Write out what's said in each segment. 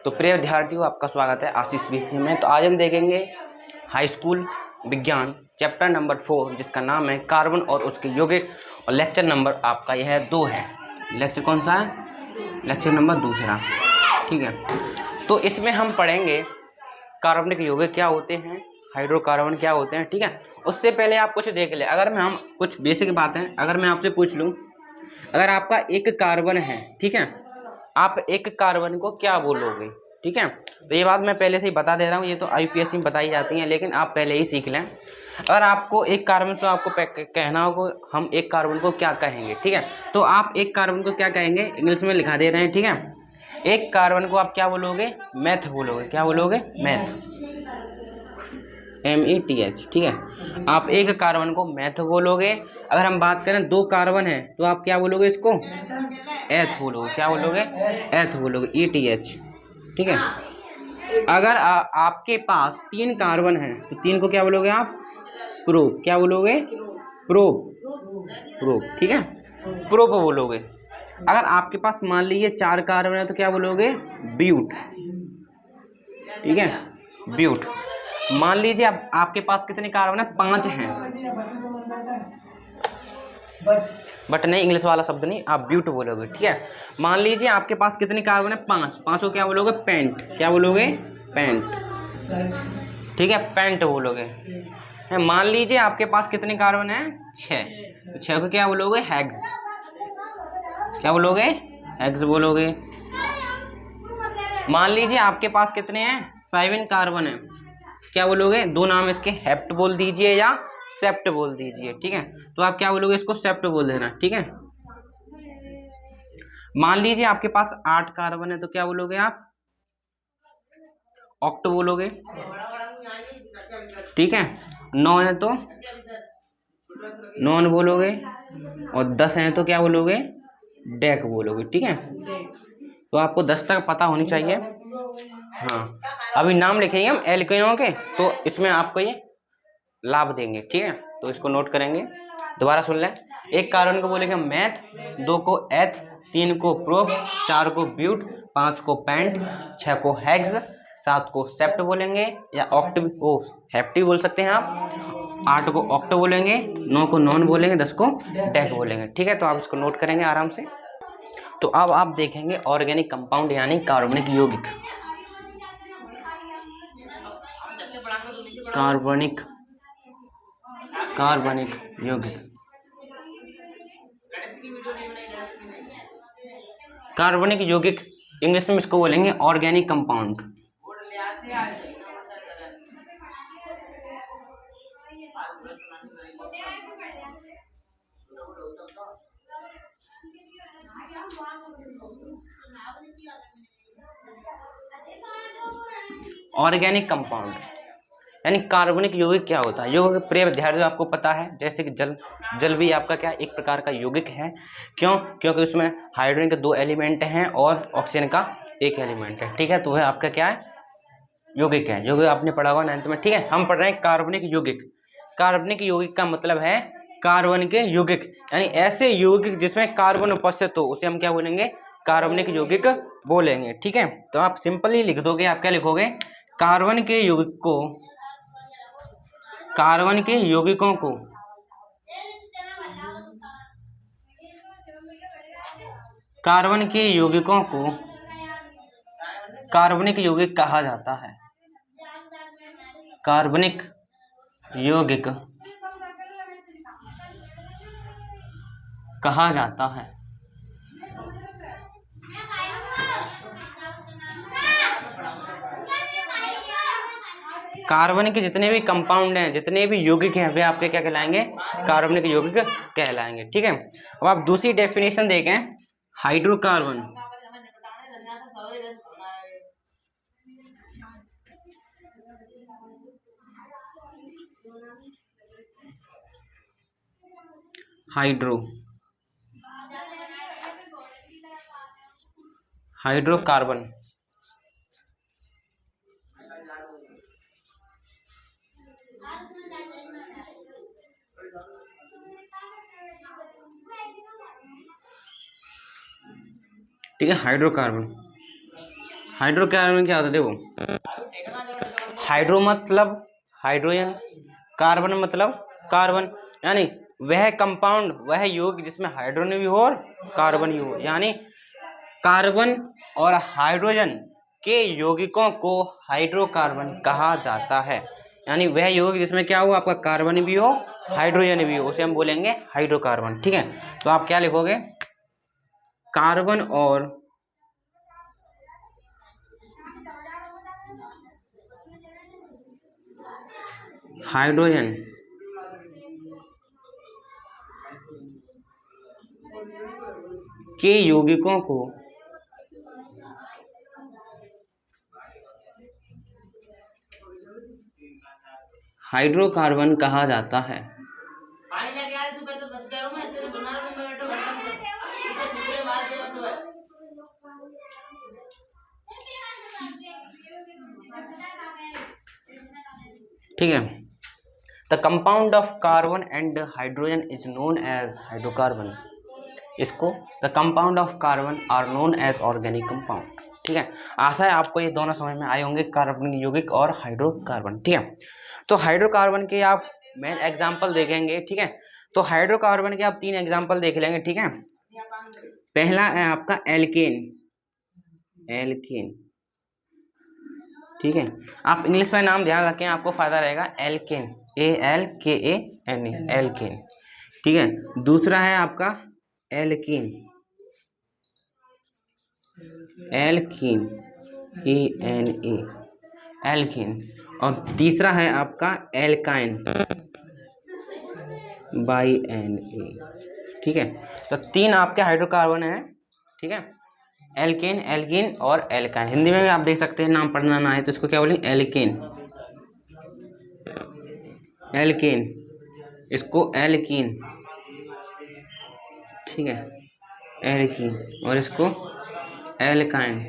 तो प्रिय विद्यार्थियों, आपका स्वागत है आशीष विषय में। तो आज हम देखेंगे हाई स्कूल विज्ञान चैप्टर नंबर 4, जिसका नाम है कार्बन और उसके यौगिक, और लेक्चर नंबर आपका यह 2 है। लेक्चर कौन सा है? Lecture number 2। ठीक है, तो इसमें हम पढ़ेंगे कार्बनिक यौगिक क्या होते हैं, हाइड्रोकार्बन क्या होते हैं। ठीक है, उससे पहले आप कुछ देख ले। अगर मैं हम कुछ बेसिक बातें अगर मैं आपसे पूछ लूँ, अगर आपका एक कार्बन है, ठीक है, आप एक कार्बन को क्या बोलोगे? ठीक है, तो ये बात मैं पहले से ही बता दे रहा हूँ, ये तो यूपीएससी में बताई जाती हैं, लेकिन आप पहले ही सीख लें। अगर आपको एक कार्बन, तो आपको कहना होगा हम एक कार्बन को क्या कहेंगे। ठीक है, तो आप एक कार्बन को क्या कहेंगे, इंग्लिश में लिखा दे रहे हैं। ठीक है, एक कार्बन को आप क्या बोलोगे? मैथ बोलोगे। क्या बोलोगे? Math, METH। ठीक है, आप एक कार्बन को मैथ बोलोगे। अगर हम बात करें 2 कार्बन है तो आप क्या बोलोगे? इसको एथ बोलोगे। क्या बोलोगे? एथ बोलोगे, ETH। ठीक है, अगर आपके पास 3 कार्बन है तो 3 को क्या बोलोगे आप? प्रोप। क्या बोलोगे? Prop, prop. ठीक है, प्रोप बोलोगे। अगर आपके पास मान लीजिए 4 कार्बन है तो क्या बोलोगे? ब्यूट। ठीक है, ब्यूट। मान लीजिए अब आपके पास कितने कार्बन है? 5 हैं, बट नहीं, इंग्लिश वाला शब्द नहीं, आप ब्यूट बोलोगे। ठीक है, मान लीजिए आपके पास कितने कार्बन है? 5। 5 को क्या बोलोगे? पेंट। क्या बोलोगे? पेंट। ठीक है, पेंट बोलोगे। मान लीजिए आपके पास कितने कार्बन है? 6। तो 6 को क्या बोलोगे? हेक्स। क्या बोलोगे? हेक्स बोलोगे। मान लीजिए आपके पास कितने हैं? 7 कार्बन है। क्या बोलोगे? 2 नाम इसके, हेप्ट बोल दीजिए या सेप्ट बोल दीजिए। ठीक है, तो आप क्या बोलोगे? इसको सेप्ट बोल देना। ठीक है, मान लीजिए आपके पास 8 कार्बन है तो क्या बोलोगे आप? ऑक्ट बोलोगे। ठीक है, 9 है तो नॉन बोलोगे, और 10 है तो क्या बोलोगे? डेक बोलोगे। ठीक है, तो आपको 10 तक पता होनी चाहिए। हाँ, अभी नाम लिखेंगे हम एल्केनों के, तो इसमें आपको ये लाभ देंगे। ठीक है, तो इसको नोट करेंगे। दोबारा सुन लें। एक कार्बन को बोलेंगे मैथ, 2 को एथ, 3 को प्रोप, 4 को ब्यूट, 5 को पेंट, 6 को हेक्स, 7 को सेप्ट बोलेंगे या ऑक्ट, ओ हेप्टी बोल सकते हैं आप, 8 को ऑक्ट बोलेंगे, 9 को नॉन बोलेंगे, 10 को डेक बोलेंगे। ठीक है, तो आप इसको नोट करेंगे आराम से। तो अब आप देखेंगे ऑर्गेनिक कंपाउंड यानी कार्बनिक यौगिक। कार्बनिक कार्बनिक यौगिक, कार्बनिक यौगिक इंग्लिश में इसको बोलेंगे ऑर्गेनिक कंपाउंड। ऑर्गेनिक कंपाउंड यानी कार्बनिक यौगिक क्या होता है? यौगिक प्रिय विद्यार्थियों आपको पता है, जैसे कि जल भी आपका क्या एक प्रकार का यौगिक है। क्यों? क्योंकि उसमें हाइड्रोजन के 2 एलिमेंट हैं और ऑक्सीजन का 1 एलिमेंट है। ठीक है, तो वह आपका क्या है? यौगिक है। यौगिक आपने पढ़ा होगा 9th में। ठीक है, हम पढ़ रहे हैं कार्बनिक यौगिक। कार्बनिक यौगिक का मतलब है कार्बन के यौगिक, यानी ऐसे यौगिक जिसमें कार्बन उपस्थित हो उसे हम क्या बोलेंगे? कार्बनिक यौगिक बोलेंगे। ठीक है, तो आप सिंपली लिख दोगे। आप क्या लिखोगे? कार्बन के यौगिक को, कार्बन के यौगिकों को कार्बन के यौगिकों को कार्बनिक यौगिक कहा जाता है। कार्बनिक यौगिक कहा जाता है। कार्बन के जितने भी कंपाउंड हैं, जितने भी यौगिक हैं, वे आपके क्या कहलाएंगे? कार्बनिक यौगिक कहलाएंगे। ठीक है, अब आप दूसरी डेफिनेशन देखें, हाइड्रोकार्बन। हाइड्रोकार्बन ठीक है, हाइड्रोकार्बन हाइड्रोकार्बन क्या होता है, देखो हाइड्रो मतलब हाइड्रोजन, कार्बन मतलब कार्बन, यानी वह कंपाउंड, वह यौगिक जिसमें हाइड्रोजन भी हो और कार्बन भी हो, यानी कार्बन और हाइड्रोजन के यौगिकों को हाइड्रोकार्बन कहा जाता है। यानी वह यौगिक जिसमें क्या हो, आपका कार्बन भी हो हाइड्रोजन भी हो, उसे हम बोलेंगे हाइड्रोकार्बन। ठीक है, तो आप क्या लिखोगे, कार्बन और हाइड्रोजन के यौगिकों को हाइड्रोकार्बन कहा जाता है। ठीक है, the compound of carbon and hydrogen is known as hydrocarbon. इसको the compound of carbon are known as organic compound. ठीक है, आशा है आपको ये दोनों समझ में आए होंगे, कार्बनिक यौगिक और हाइड्रोकार्बन। ठीक है, तो हाइड्रोकार्बन के आप मेन एग्जाम्पल देखेंगे। ठीक है, तो हाइड्रोकार्बन के आप 3 एग्जाम्पल देख लेंगे। ठीक है, पहला है आपका एल्केन, एल्केन। ठीक है, आप इंग्लिश में नाम ध्यान रखें, आपको फायदा रहेगा, एल्केन, ALKAN, एल्केन। ठीक है, दूसरा है आपका एल्कीन, एल्कीन, ANA, एल्कीन। और तीसरा है आपका एल्काइन, BANA। ठीक है, तो 3 आपके हाइड्रोकार्बन हैं। ठीक है, एल्केन, एल्कीन और एल्काइन। हिंदी में भी आप देख सकते हैं, नाम पढ़ना ना आए तो इसको क्या बोलेंगे, एल्केन, एल्केन, इसको एल्कीन। ठीक है, एल्कीन, और इसको एल्काइन।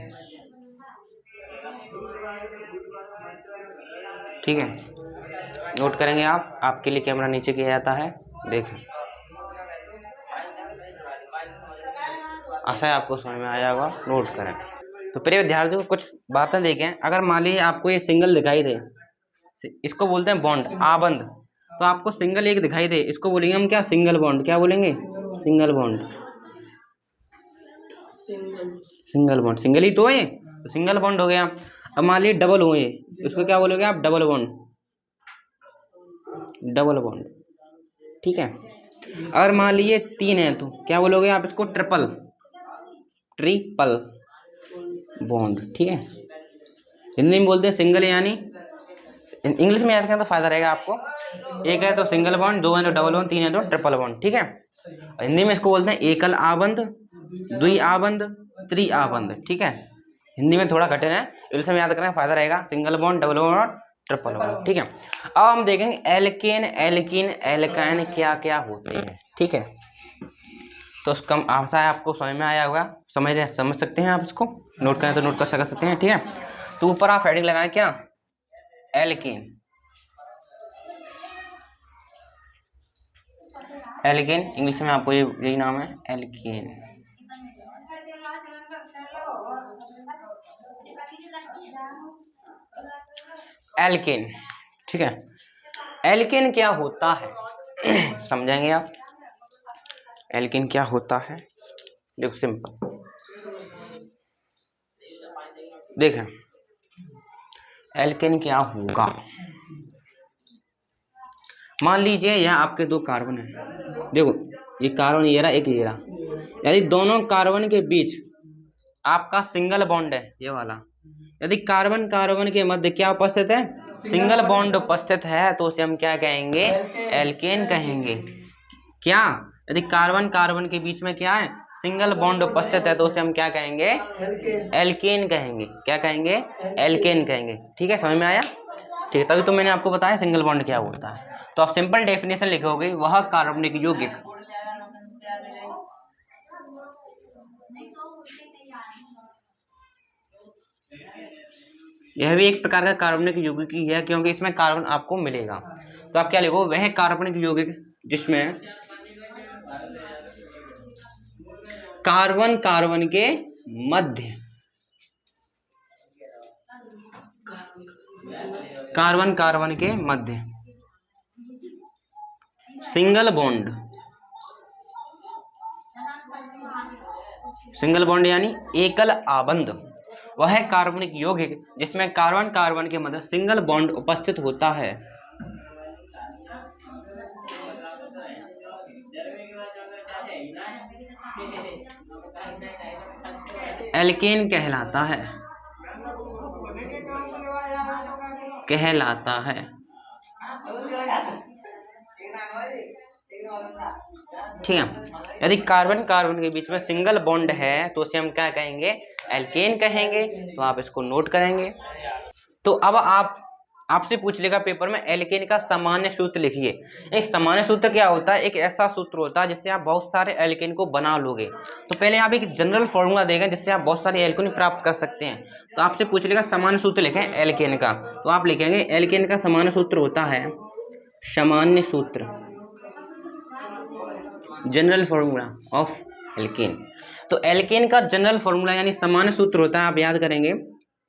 ठीक है, नोट करेंगे आप, आपके लिए कैमरा नीचे किया जाता है, देखें। आशा है आपको समझ में आया होगा, नोट करें। तो प्रिय विद्यार्थियों, कुछ बातें देखें। अगर मान लीजिए आपको ये सिंगल दिखाई दे, इसको बोलते हैं बॉन्ड, आबंध। तो आपको सिंगल एक दिखाई दे, इसको बोलेंगे हम क्या, सिंगल बॉन्ड। क्या बोलेंगे, single bond, single bond. Single ही तो है, तो सिंगल बॉन्ड हो गया। अब मान लीजिए डबल हो, ये इसको क्या बोलोगे आप, डबल बॉन्ड, डबल बॉन्ड। ठीक है, अगर मान लीजिए 3 है तो क्या बोलोगे आप, इसको ट्रिपल, ट्रिपल बॉन्ड। ठीक है, हिंदी में बोलते हैं सिंगल, यानी इंग्लिश में याद करें तो फायदा रहेगा आपको। एक है तो सिंगल बॉन्ड, 2 है तो डबल बॉन्ड, 3 है तो ट्रिपल बॉन्ड। ठीक है, हिंदी में इसको बोलते हैं एकल आबंध, द्वि आबंध, त्रि आबंध। ठीक है, हिंदी में थोड़ा कठिन है, इंग्लिश में याद करना फायदा रहेगा, सिंगल बॉन्ड, डबल बॉन्ड और ट्रिपल बॉन्ड। ठीक है, अब हम देखेंगे एल्केन, एल्कीन, एल्काइन क्या क्या होते हैं। ठीक है, तो उसका आशा है आपको समझ में आया होगा, समझ सकते हैं आप, इसको नोट करें तो नोट कर सकते हैं। ठीक है, तो ऊपर आप हेडिंग लगाएं क्या, एल्केन, एल्केन, इंग्लिश में आपको यही नाम है, एल्केन। एल्केन, ठीक है, एल्केन क्या होता है समझेंगे आप, एल्केन क्या होता है। देखो सिंपल, देखें एल्केन क्या होगा। मान लीजिए यहाँ आपके 2 कार्बन है, देखो ये कार्बन ये रहा, एक ये रहा, यदि दोनों कार्बन के बीच आपका सिंगल बॉन्ड है, ये वाला, यदि कार्बन कार्बन के मध्य क्या उपस्थित है, सिंगल बॉन्ड उपस्थित है, तो उसे हम क्या कहेंगे, एल्केन कहेंगे। क्या, यदि कार्बन कार्बन के बीच में क्या है, सिंगल बॉन्ड उपस्थित है, तो उसे हम क्या कहेंगे, एल्केन कहेंगे। क्या कहेंगे, एल्केन कहेंगे। ठीक है, समझ में आया। ठीक है, तभी तो मैंने आपको बताया सिंगल बॉन्ड क्या होता है। तो आप सिंपल डेफिनेशन लिखोगे, वह कार्बनिक यौगिक, यह भी एक प्रकार का कार्बनिक यौगिक ही है, क्योंकि इसमें कार्बन आपको मिलेगा। तो आप क्या लिखो, वह कार्बनिक यौगिक जिसमें कार्बन कार्बन के मध्य कार्बन कार्बन के मध्य सिंगल बॉन्ड, सिंगल बॉन्ड यानी एकल आबंध वह कार्बनिक यौगिक जिसमें कार्बन कार्बन के मध्य सिंगल बॉन्ड उपस्थित होता है एल्केन कहलाता है, कहलाता है। ठीक है, यदि कार्बन कार्बन के बीच में सिंगल बॉन्ड है तो उसे हम क्या कहेंगे, एल्केन कहेंगे। तो आप इसको नोट करेंगे। तो अब आपसे पूछ लेगा पेपर में एल्केन का सामान्य सूत्र लिखिए। एक सामान्य सूत्र क्या होता है, एक ऐसा सूत्र होता है जिससे आप बहुत सारे एल्केन को बना लोगे। तो पहले आप एक जनरल फॉर्मूला देंगे जिससे आप बहुत सारे एल्केन प्राप्त कर सकते हैं। तो आपसे पूछ लेगा सामान्य सूत्र लिखें एल्केन का, तो आप लिखेंगे एल्केन का सामान्य सूत्र होता है, सामान्य सूत्र, जनरल फॉर्मूला ऑफ एल्केन। तो एल्केन का जनरल फॉर्मूला यानी सामान्य सूत्र होता है, आप याद करेंगे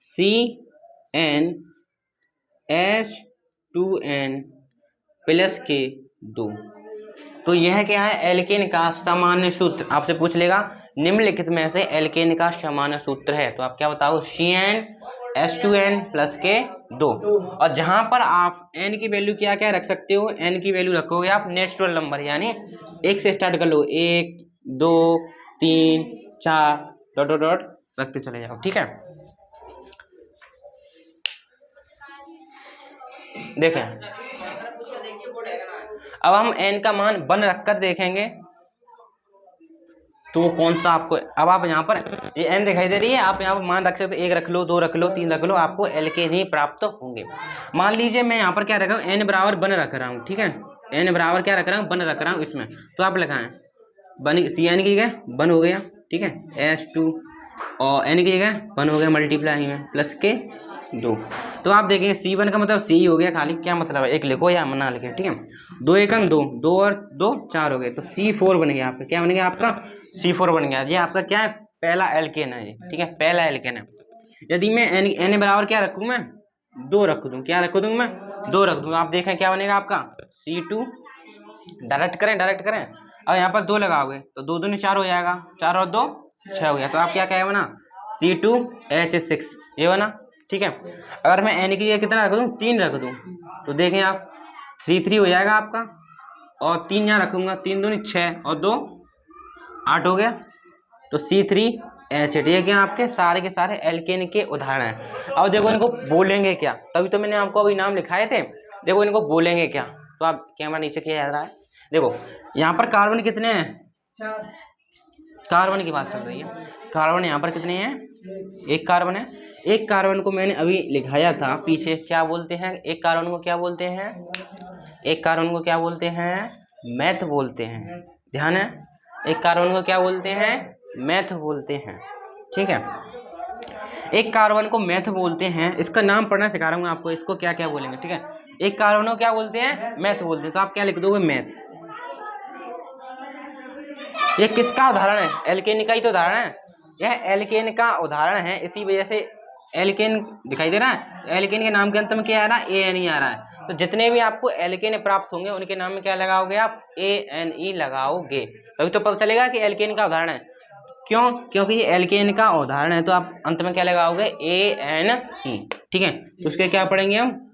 CnH2n+K2। तो यह क्या है, एल्केन का सामान्य सूत्र। आपसे पूछ लेगा निम्नलिखित में से एल्केन का सामान्य सूत्र है, तो आप क्या बताओ, CnH2n+K2। और जहां पर आप n की वैल्यू क्या क्या रख सकते हो, n की वैल्यू रखोगे आप नेचुरल नंबर, यानी 1 से स्टार्ट कर लो, 1 2 3 4 डॉट डॉट डॉट रखते चले जाओ। ठीक है, देखें अब हम n का मान 1 रखकर देखेंगे तो कौन सा आपको, अब आप यहाँ पर ये n दिखाई दे रही है, आप यहाँ पर मान रख सकते हो, 1 रख लो, 2 रख लो, 3 रख लो, आपको एल्केन ही प्राप्त होंगे। मान लीजिए मैं यहाँ पर क्या रख रहा हूँ, n बराबर 1 रख रहा हूँ। ठीक है, n बराबर क्या रख रहा हूँ, 1 रख रहा हूँ इसमें। तो आप लगाएं Cn की जगह 1 हो गया। ठीक है, H2 और n की जगह 1 हो गया मल्टीप्लाई में +K2। तो आप देखेंगे C1 का मतलब C हो गया खाली, क्या मतलब है, 1 लिखो या ना लिखे। ठीक है, 2 एकम 2, 2 और 2 4 हो गए, तो C4 बन गया आपका। क्या बन गया आपका, C4 बन गया। ये आपका क्या है, पहला एल्केन है ये। ठीक है, पहला एल्केन है। यदि मैं n बराबर क्या रखूँ, मैं 2 रख दूँ, क्या रख दूँ मैं 2 रख दूँ, आप देखें क्या बनेगा आपका C2। डायरेक्ट करें, अब यहाँ पर 2 लगाओगे तो 2 दूनी 4 हो जाएगा, 4 और 2 6 हो गया। तो आप क्या कहेगा ना, C2H6 ये बना। ठीक है, अगर मैं n की जगह कितना रख दूँ, 3 रख दूँ, तो देखें आप C3 हो जाएगा आपका, और 3 यहाँ रखूंगा, 3 दूनी 6 और 2 8 हो गया, तो C3H8। ये क्या आपके सारे के सारे एल्केन के उदाहरण हैं। अब देखो इनको बोलेंगे क्या, तभी तो मैंने आपको अभी नाम लिखाए थे। देखो इनको बोलेंगे क्या, तो आप कैमरा नीचे किया जा रहा है, देखो यहाँ पर कार्बन कितने हैं, 4। कार्बन की बात चल रही है, कार्बन यहाँ पर कितने हैं, 1 कार्बन है। 1 कार्बन को मैंने अभी लिखाया था पीछे, क्या बोलते हैं, 1 कार्बन को क्या बोलते हैं, 1 कार्बन को क्या बोलते हैं, मैथ बोलते हैं। ध्यान है, 1 कार्बन को क्या बोलते हैं, मैथ बोलते हैं। ठीक है, 1 कार्बन को मैथ बोलते हैं, इसका नाम पढ़ना सिखा रहा हूँ आपको, इसको क्या क्या बोलेंगे। ठीक है, 1 कार्बन को क्या बोलते हैं, मैथ बोलते हैं, तो आप क्या लिख दोगे, मैथ। ये किसका उदाहरण है, एल्केन का ही तो उदाहरण है, यह एल्केन का उदाहरण है। इसी वजह से एल्केन दिखाई दे रहा है, एल्केन के नाम के अंत में क्या आ रहा है, ANE आ रहा है। तो जितने भी आपको एल्केन प्राप्त होंगे उनके नाम में क्या लगाओगे आप, ANE लगाओगे, तभी तो पता चलेगा कि एल्केन का उदाहरण है। क्यों, क्योंकि ये एल्केन का उदाहरण है, तो आप अंत में क्या लगाओगे, ANE। ठीक है, तो उसके क्या पढ़ेंगे हम,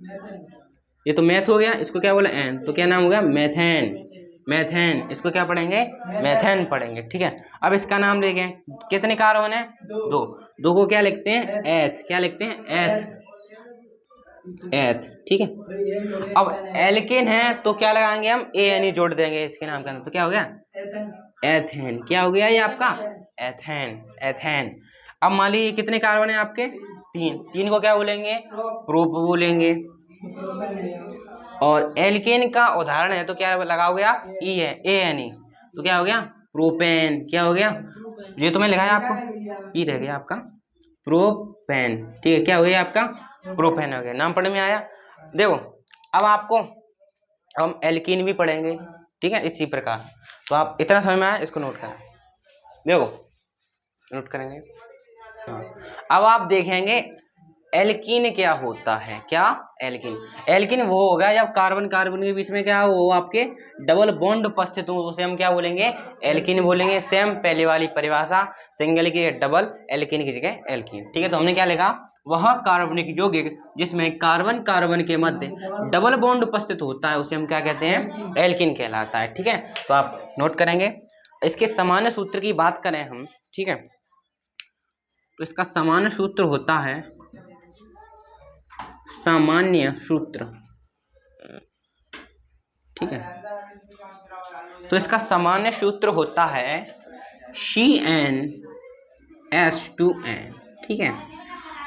ये तो मैथ हो गया, इसको क्या बोला एन, तो क्या नाम हो गया, मैथेन। मैथेन, इसको क्या पढ़ेंगे, मैथेन पढ़ेंगे। ठीक है, अब इसका नाम देखें, कितने कार्बन है, 2 को क्या लिखते हैं, एथ, क्या लिखते हैं, एथ, एथ। ठीक है, अब एल्केन है तो क्या लगाएंगे हम, ANE जोड़ देंगे इसके नाम के अंदर, तो क्या हो गया, एथेन। क्या हो गया ये आपका, एथेन, एथेन। अब मान लीजिए कितने कार्बन है आपके, 3 को क्या बोलेंगे, प्रोप बोलेंगे। और एल्केन का उदाहरण है तो क्या लगाओगे आप, ई है, ANE, तो क्या हो गया, प्रोपेन। क्या हो गया, ये तो मैं लिखा है आपको, ई रह गया आपका, प्रोपेन। ठीक है, क्या हो गया आपका, प्रोपेन हो गया। नाम पढ़ने में आया। देखो अब आपको हम एल्कीन भी पढ़ेंगे। ठीक है, इसी प्रकार, तो आप इतना समझ में आया, इसको नोट करें, देखो नोट करेंगे। अब आप देखेंगे एल्कीन क्या होता है? क्या? एल्कीन। एल्कीन वो होगा जब कार्बन कार्बन के बीच में क्या हो, आपके डबल बॉन्ड उपस्थित हो, उसे हम क्या बोलेंगे? एल्कीन बोलेंगे। सेम पहले वाली परिभाषा, सिंगल की डबल, एल्कीन की जगह एल्कीन। ठीक है, तो हमने क्या लिखा? वह कार्बनिक यौगिक जिसमें कार्बन कार्बन के मध्य डबल बॉन्ड उपस्थित होता है उसे हम क्या कहते हैं? एल्कीन कहलाता है। ठीक है, तो आप नोट करेंगे। इसके सामान्य सूत्र की बात करें हम, ठीक है, तो इसका सामान्य सूत्र होता है, सामान्य सूत्र, ठीक है, तो इसका सामान्य सूत्र होता है CnH2n। ठीक है,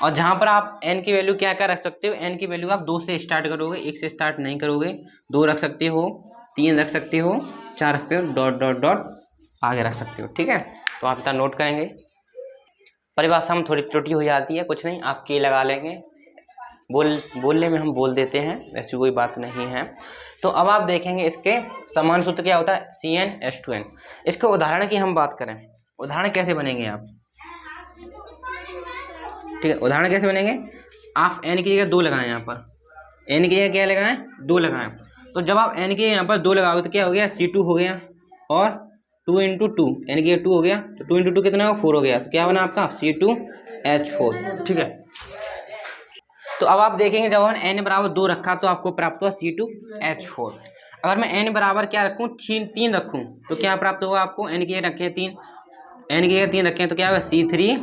और जहां पर आप n की वैल्यू क्या क्या रख सकते हो? n की वैल्यू आप 2 से स्टार्ट करोगे, 1 से स्टार्ट नहीं करोगे। 2 रख सकते हो, 3 रख सकते हो, 4 रख सकते हो, डॉट डॉट डॉट आगे रख सकते हो। ठीक है, तो आप इतना नोट करेंगे। परिभाषा में थोड़ी त्रुटि हो जाती है, कुछ नहीं, आप के लगा लेंगे, बोलने में हम बोल देते हैं, ऐसी कोई बात नहीं है। तो अब आप देखेंगे इसके समान सूत्र क्या होता है? CnH2n। इसके उदाहरण की हम बात करें, उदाहरण कैसे बनेंगे आप? ठीक है, उदाहरण कैसे बनेंगे? आप n की जगह 2 लगाएं, यहाँ पर n की जगह क्या लगाएं? 2 लगाएं। तो जब आप n की यहाँ पर 2 लगाओगे तो क्या हो गया? C2 हो गया, और 2 × 2, n की 2 हो गया, तो 2 × 2 कितना हो? 4 हो गया, तो क्या बना आपका? C2H4। ठीक है, तो अब आप देखेंगे जब हमने n बराबर 2 रखा तो आपको प्राप्त हुआ C2H4। अगर मैं n बराबर क्या रखूँ? 3 रखूँ तो क्या प्राप्त होगा आपको? n की जगह रखे 3, n की जगह 3 रखें तो क्या होगा? C3,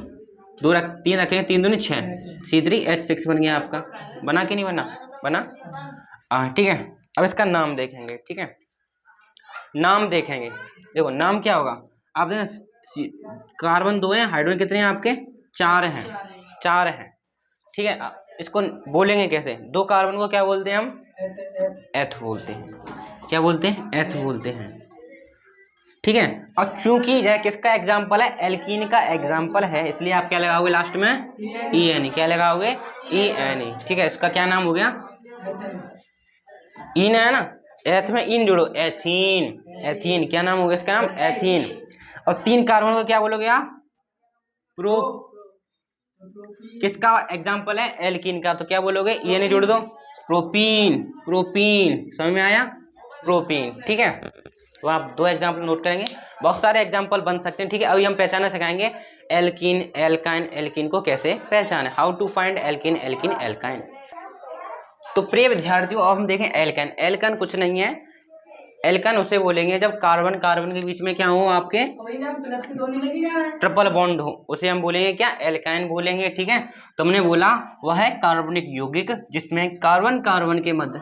3 रखेंगे, 3 दूनी 6, C3H6 बन गया आपका। बना कि नहीं बना? बना। ठीक है, अब इसका नाम देखेंगे। ठीक है, नाम देखेंगे, देखो नाम क्या होगा? आप देखें कार्बन 2 हैं, हाइड्रोजन कितने हैं आपके? 4 हैं, 4 हैं। ठीक है, इसको बोलेंगे कैसे? 2 कार्बन को क्या बोलते हैं हम? एथ बोलते हैं। क्या बोलते हैं? एथ बोलते हैं। ठीक है, और चूंकि यह किसका एग्जाम्पल है? एल्कीन का एग्जाम्पल है, इसलिए आप क्या लगाओगे लास्ट में? ENE। क्या लगाओगे? ENE। ठीक है, इसका क्या नाम हो गया? इन है ना, एथ में इन जोड़ो, एथीन। एथीन क्या नाम हो गया इसका? नाम एथीन। और 3 कार्बन को क्या बोलोगे आप? प्रो। किसका एग्जाम्पल है? एल्कीन का, तो क्या बोलोगे? ENE जोड़ दो, प्रोपीन। प्रोपीन, समझ में आया? प्रोपीन। ठीक है, तो आप 2 एग्जाम्पल नोट करेंगे, बहुत सारे एग्जाम्पल बन सकते हैं। ठीक है, अभी हम पहचाना सिखाएंगे एल्कीन, एल्काइन, एल्कीन को कैसे पहचाने, how to find alkene, alkene, alkyne. तो प्रिय विद्यार्थियों, अब हम देखें एल्काइन। एल्काइन कुछ नहीं है, एल्काइन उसे बोलेंगे जब कार्बन कार्बन के बीच में क्या हो? आपके ट्रिपल बॉन्ड हो, उसे हम बोलेंगे क्या? एल्काइन बोलेंगे। ठीक है, तो हमने बोला वह है कार्बनिक यौगिक जिसमें कार्बन कार्बन के मध्य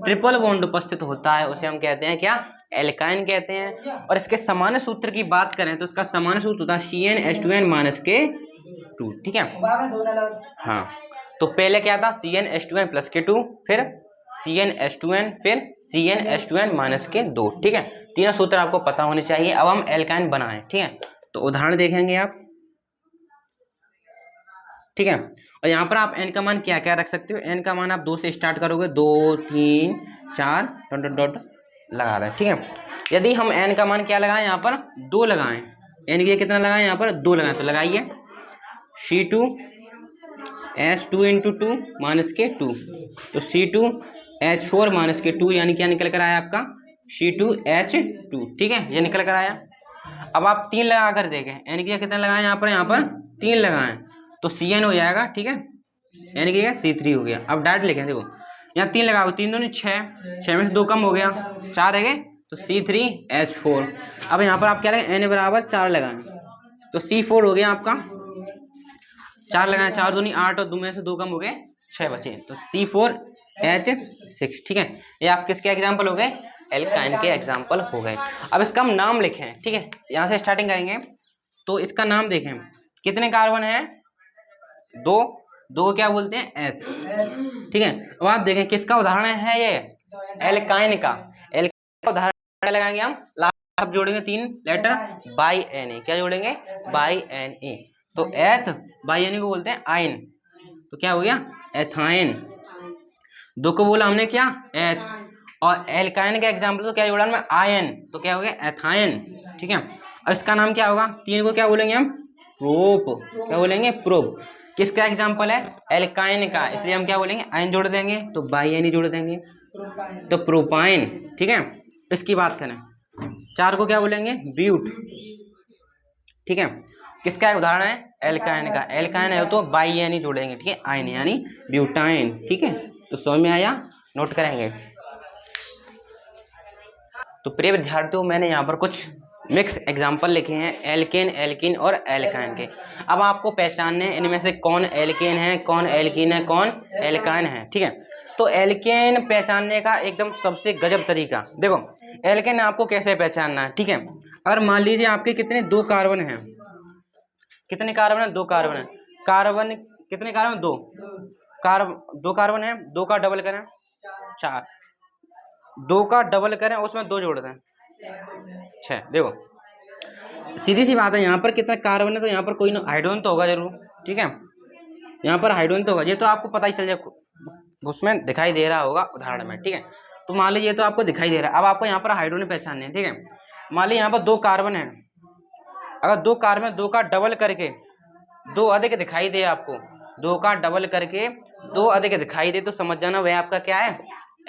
ट्रिपल बॉन्ड उपस्थित होता है, उसे हम कहते हैं क्या? एल्काइन कहते हैं। और इसके सामान्य सूत्र की बात करें तो इसका सामान्य सूत्र होता है CnH2n-K2। ठीक है, हाँ, तो पहले क्या था? CnH2n+K2, फिर CnH2n, फिर CnH2n-K2। ठीक है, तीनों सूत्र आपको पता होने चाहिए। अब हम एल्काइन बनाएं। ठीक है, तो उदाहरण देखेंगे आप। ठीक है, और यहाँ पर आप n का मान क्या क्या रख सकते हो? n का मान आप 2 से स्टार्ट करोगे, 2, 3, 4 डॉट डॉट डॉट लगा रहे हैं। ठीक है, यदि हम n का मान क्या लगाएं? यहाँ पर 2 लगाएं। n के कितना लगाएं? यहाँ पर 2 लगाएं, तो लगाइए C2H2 × 2 -K2, तो C2H4 -K2 यानी क्या निकल कर आया आपका? C2H2। ठीक है, ये निकल कर आया। अब आप 3 लगा कर देखें, n की कितना लगाएं? यहाँ पर 3 लगाएं, तो Cn हो जाएगा। ठीक है, n की C3 हो गया। अब डायरेक्ट लिखें, देखो यहाँ 3 लगाओ, 3 दूनी 6, 6 में से 2 कम हो गया, 4 रह गए, तो C3H4। अब यहाँ पर आप क्या लगाएं? n बराबर 4 लगाएं, तो C4 हो गया आपका। 4 लगाएं, 4 दूनी 8, और 2 में से 2 कम हो गए, 6 बचे, तो C4H6। ठीक है, ये आप किसके एग्जाम्पल हो गए? एल्काइन के एग्जाम्पल हो गए। अब इसका हम नाम लिखें। ठीक है, यहाँ से स्टार्टिंग करेंगे, तो इसका नाम देखें, कितने कार्बन है? 2, 2 को क्या बोलते हैं? एथ। ठीक है, अब आप देखें किसका उदाहरण है ये? एल्काइन का। एल्काइन का उदाहरण लगाएंगे हम, लास्ट आप जोड़ेंगे 3 लेटर बाई Na। क्या जोड़ेंगे? By Na। तो एथ बाई Na को बोलते हैं आयन, तो क्या हो गया? एथाइन। 2 को बोला हमने क्या? एथ। और एल्काइन का एग्जाम्पल तो क्या जोड़ा में? आयन, तो क्या हो गया? एथाइन। ठीक है, अब इसका नाम क्या होगा? 3 को क्या बोलेंगे हम? प्रोप। क्या बोलेंगे? प्रोप। किसका एग्जाम्पल है? एल्काइन का, इसलिए हम क्या बोलेंगे? आयन जोड़ देंगे तो बाई आयन ही जोड़ देंगे, तो प्रोपाइन। ठीक है, इसकी बात करें, 4 को क्या बोलेंगे? ब्यूट। ठीक है, किसका उदाहरण है? एल्काइन का। एल्काइन है तो बाई आयन ही जोड़ेंगे, ठीक है, आयन यानी ब्यूटाइन। ठीक है, तो समझ में आया? नोट करेंगे। तो प्रिय विद्यार्थियों, मैंने यहाँ पर कुछ मिक्स एग्जाम्पल लिखे हैं एल्केन, एल्कीन और एल्काइन के। अब आपको पहचानने इनमें से कौन एल्केन है, कौन एल्कीन है, कौन एल्काइन है। ठीक है, तो एल्केन पहचानने का एकदम सबसे गजब तरीका देखो, एल्केन आपको कैसे पहचानना है। ठीक है, अगर मान लीजिए आपके कितने 2 कार्बन हैं, कितने कार्बन है? 2 कार्बन है। कार्बन कितने कार्बन? 2 कार्बन, 2 कार्बन है, 2 का डबल करें 4, 2 का डबल करें उसमें 2 जोड़ दें 6। देखो सीधी सी बात है, यहाँ पर कितना कार्बन है तो यहाँ पर कोई ना हाइड्रोजन तो होगा जरूर। ठीक है, यहाँ पर हाइड्रोजन तो होगा, ये तो आपको पता ही चल जाए, उसमें दिखाई दे रहा होगा उदाहरण में। ठीक है, तो मान लीजिए तो आपको दिखाई दे रहा है। अब आपको यहाँ पर हाइड्रोजन पहचानने हैं। ठीक है, मान लीजिए यहाँ पर 2 कार्बन है, अगर 2 कार्बन 2 का डबल करके 2 अधिक दिखाई दे आपको, 2 का डबल करके 2 अधिक दिखाई दे तो समझ जाना वह आपका क्या है?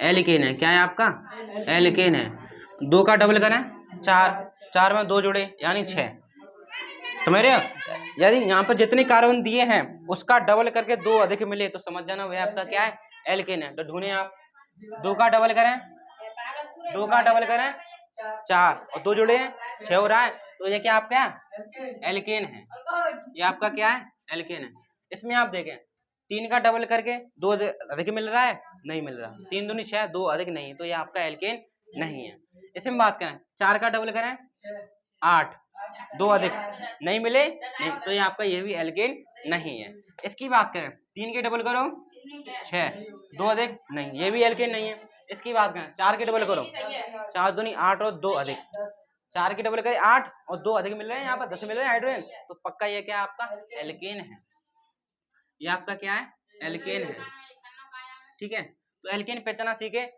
एल्केन है। क्या है आपका? एल्केन है। 2 का डबल करें 4, 4 में 2 जुड़े यानी 6। समझ रहे हो? यदि यहाँ पर जितने कार्बन दिए हैं उसका डबल करके 2 अधिक मिले तो समझ जाना वह आपका क्या है? एल्केन है। तो ढूंढे आप, 2 का डबल करें, 2 का डबल करें 4 और 2 जुड़े 6 हो रहा है, तो ये क्या आपका एल्केन है। ये आपका क्या है? एल्केन है। इसमें आप देखें 3 का डबल करके 2 अधिक मिल रहा है? नहीं मिल रहा। 3 दूनी 6, 2 अधिक नहीं, तो ये आपका एल्केन नहीं है। इसमें बात करें 4 का डबल करें 8, 2 अधिक नहीं मिले, नहीं, तो ये आपका ये भी एल्केन नहीं है। इसकी बात करें 3 के डबल करो 6, 2 अधिक नहीं, ये भी एल्केन नहीं है। इसकी बात करें 4 के डबल करो 4 दूनी 8 और 2 अधिक, 4 के डबल करें 8 और 2 अधिक मिल रहे हैं, यहाँ पर 10 मिल रहे हैं हाइड्रोजन, तो पक्का ये क्या आपका एल्केन है। ये आपका क्या है? एल्केन है। ठीक है, तो एल्केन पहचाना सीखे,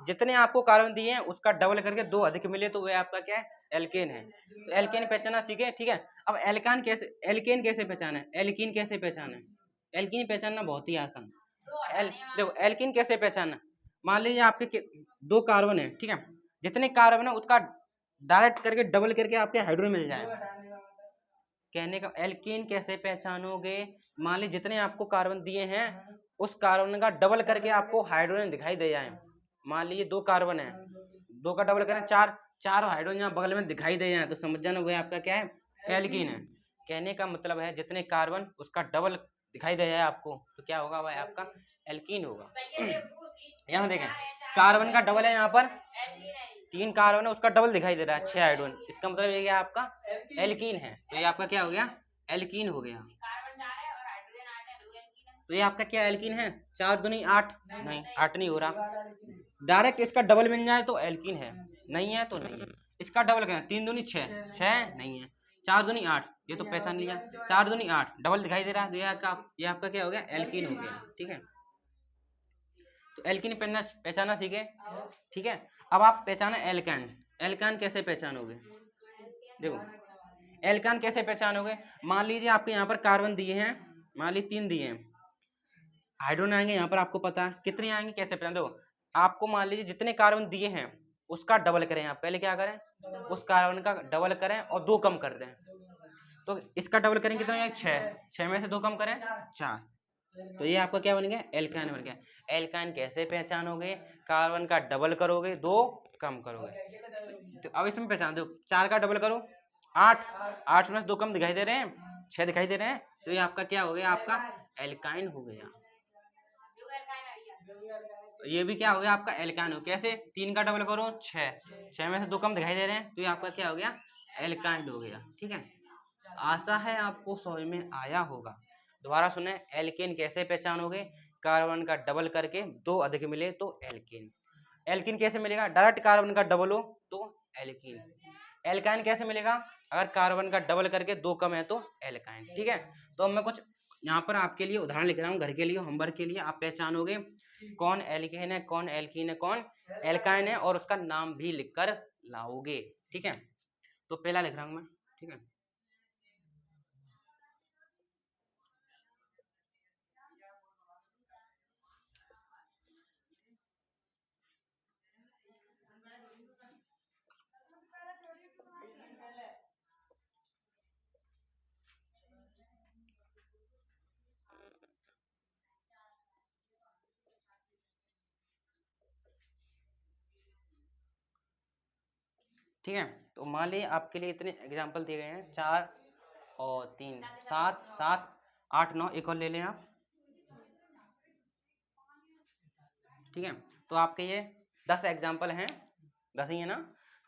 जितने आपको कार्बन दिए हैं उसका डबल करके 2 अधिक मिले तो वह आपका क्या है? एल्केन है। तो एल्केन पहचाना सीखे। ठीक है, अब एल्कान कैसे, एल्केन कैसे पहचाना है, एल्कीन कैसे पहचाना है? एल्कीन पहचानना बहुत ही आसान। देखो एल्कीन कैसे पहचानना, मान लीजिए आपके 2 कार्बन है। ठीक है, जितने कार्बन है उसका डायरेक्ट करके डबल करके आपके हाइड्रोजन मिल जाए। कहने का एल्कीन कैसे पहचानोगे, मान लीजिए जितने आपको कार्बन दिए हैं उस कार्बन का डबल करके आपको हाइड्रोजन दिखाई दे जाए। मान लीजिए 2 कार्बन है, 2 का डबल करें 4, 4 हाइड्रोजन यहाँ बगल में दिखाई दे जाए तो समझ जाना वह आपका क्या है? एल्कीन है। कहने का मतलब है जितने कार्बन उसका डबल दिखाई दे जाए आपको तो क्या होगा? वह आपका एल्कीन होगा। यहाँ देखें कार्बन का डबल है, यहाँ पर 3 कार्बन है उसका डबल दिखाई दे रहा है 6 हाइड्रोजन, इसका मतलब ये क्या आपका एल्कीन है। तो ये आपका क्या हो गया? एल्कीन हो गया। तो ये आपका क्या एल्कीन है? 4 दूनी 8, नहीं 8 नहीं हो रहा, डायरेक्ट इसका डबल मिल जाए तो एल्कीन है, नहीं है तो नहीं है। इसका डबल करें 3 दूनी 6, 6 नहीं है, 4 दूनी 8, ये तो पहचान लिया, 4 दूनी 8 डबल दिखाई दे रहा है, तो ये आपका क्या हो गया? एल्कीन हो गया। ठीक है, तो एल्कीन पहचाना सीखे। ठीक है, अब आप पहचाना एल्कान। एल्कान कैसे पहचानोगे? देखो एल्कान कैसे पहचानोगे, मान लीजिए आपके यहाँ पर कार्बन दिए हैं, मान लीजिए 3 दिए हैं, हाइड्रोजन आएंगे यहाँ पर आपको पता है कितने आएंगे, कैसे पहचान? देखो आपको मान लीजिए जितने कार्बन दिए हैं उसका डबल करें, आप पहले क्या करें? उस कार्बन का डबल करें और 2 कम कर दें, तो इसका डबल करें कितना आएगा? 6, 6 में से 2 कम करें 4, तो ये आपका क्या बन गया? एल्काइन बन गया। एल्काइन कैसे पहचानोगे? कार्बन का डबल करोगे 2 कम करोगे। तो अब इसमें पहचान दो, 4 का डबल करो 8, 8 में से 2 कम दिखाई दे रहे हैं, 6 दिखाई दे रहे हैं, तो ये आपका क्या हो गया? आपका एल्काइन हो गया। तो ये भी क्या हो गया? आपका एल्काइन हो। कैसे? 3 का डबल करो 6, 6 में से 2 कम दिखाई दे रहे हैं, तो ये आपका क्या हो गया? एल्काइन हो गया। ठीक है, आशा है आपको समझ में आया होगा। दोबारा सुने, एल्केन कैसे पहचानोगे? कार्बन का डबल करके 2 अधिक मिले तो एल्केन। एल्कीन कैसे मिलेगा? डायरेक्ट कार्बन का डबल हो तो एल्कीन। एल्काइन कैसे मिलेगा? अगर कार्बन का डबल करके 2 कम है तो एल्काइन। ठीक है, तो मैं कुछ यहाँ पर आपके लिए उदाहरण लिख रहा हूँ घर के लिए, होमवर्क के लिए। आप पहचानोगे कौन एल्केन है, कौन एल्कीन है, कौन एल्काइन है, और उसका नाम भी लिखकर लाओगे। ठीक है, तो पहला लिख रहा हूँ मैं। ठीक है, ठीक है। तो मान लीजिए आपके लिए इतने एग्जाम्पल दिए गए हैं, 4 और 3 7 7 8 9, एक और ले लें आप। ठीक है, तो आपके ये 10 एग्जाम्पल हैं, 10 ही है ना,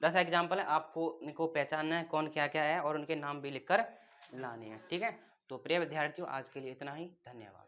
10 एग्जाम्पल है, आपको इनको पहचानना है कौन क्या क्या है और उनके नाम भी लिखकर लाने हैं। ठीक है, तो प्रिय विद्यार्थियों आज के लिए इतना ही, धन्यवाद।